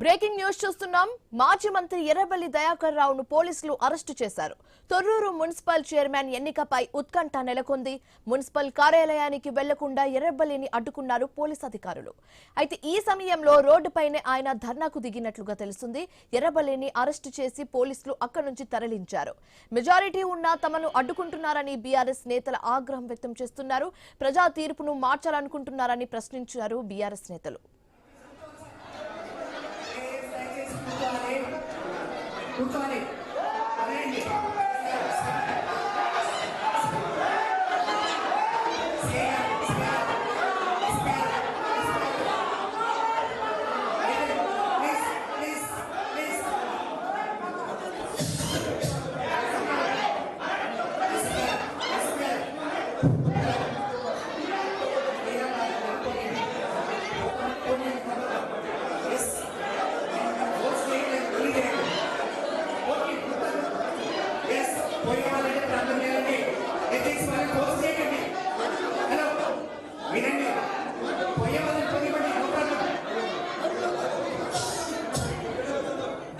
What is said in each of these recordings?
Breaking news చూస్తున్నాం. మాజీ మంత్రి ఎర్రబెల్లి దయాకర్ రావును పోలీసులు అరెస్టు చేశారు. తొర్రూరు మున్సిపల్ చైర్మన్ ఎన్నికపై ఉత్కంఠ నెలకొంది. మున్సిపల్ కార్యాలయానికి వెళ్లకుండా ఎర్రబెల్లిని అడ్డుకున్నారు పోలీసు అధికారులు. అయితే ఈ సమయంలో రోడ్డుపైనే ఆయన ధర్నాకు దిగినట్లుగా తెలుస్తుంది. ఎర్రబెల్లిని అరెస్టు చేసి పోలీసులు అక్కడి నుంచి తరలించారు. మెజారిటీ ఉన్నా తమను అడ్డుకుంటున్నారని బీఆర్ఎస్ నేతలు ఆగ్రహం వ్యక్తం చేస్తున్నారు. ప్రజా తీర్పును మార్చాలనుకుంటున్నారని ప్రశ్నించారు బీఆర్ఎస్ నేతలు.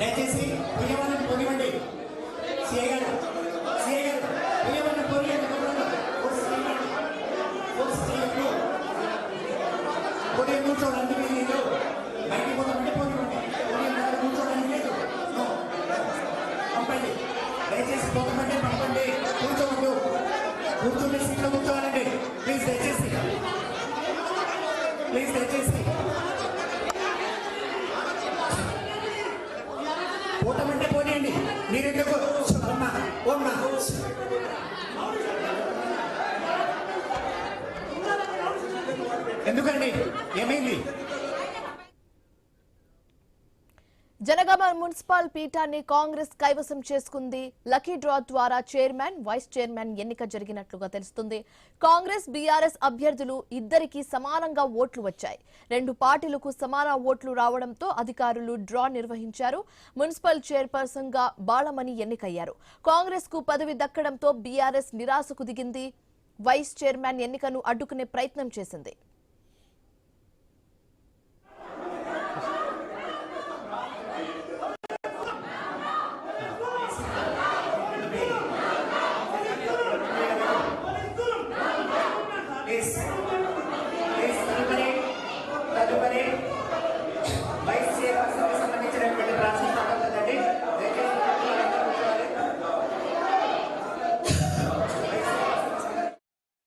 దయచేసి పుయ్యవాళ్ళని పొనివ్వండి. సిఐ గారు పుయ్యవాళ్ళని పొనివ్వండి. పొడియం కూర్చోవడానికి లేదు. బయటికి పోతామంటే పొనివ్వండి. పొడియం కూర్చోవడానికి లేదు. పంపండి. దయచేసి పోతామంటే పంపండి. కూర్చోవద్దు. కూర్చుంటే సీట్లో కూర్చోవాలండి. ప్లీజ్ దయచేసి పోతామంటే పోనీయండి. మీరెందుకు ఎందుకండి? ఏమైంది? జనగామ మున్సిపల్ పీఠాన్ని కాంగ్రెస్ కైవసం చేసుకుంది. లక్కీ డ్రా ద్వారా చైర్మన్, వైస్ చైర్మన్ ఎన్నిక జరిగినట్లుగా తెలుస్తుంది. కాంగ్రెస్, బీఆర్ఎస్ అభ్యర్థులు ఇద్దరికీ సమానంగా ఓట్లు వచ్చాయి. రెండు పార్టీలకు సమాన ఓట్లు రావడంతో అధికారులు డ్రా నిర్వహించారు. మున్సిపల్ చైర్పర్సన్ గా బాలమణి ఎన్నికయ్యారు. కాంగ్రెస్ కు పదవి దక్కడంతో బీఆర్ఎస్ నిరాశకు దిగింది. వైస్ చైర్మన్ ఎన్నికను అడ్డుకునే ప్రయత్నం చేసింది.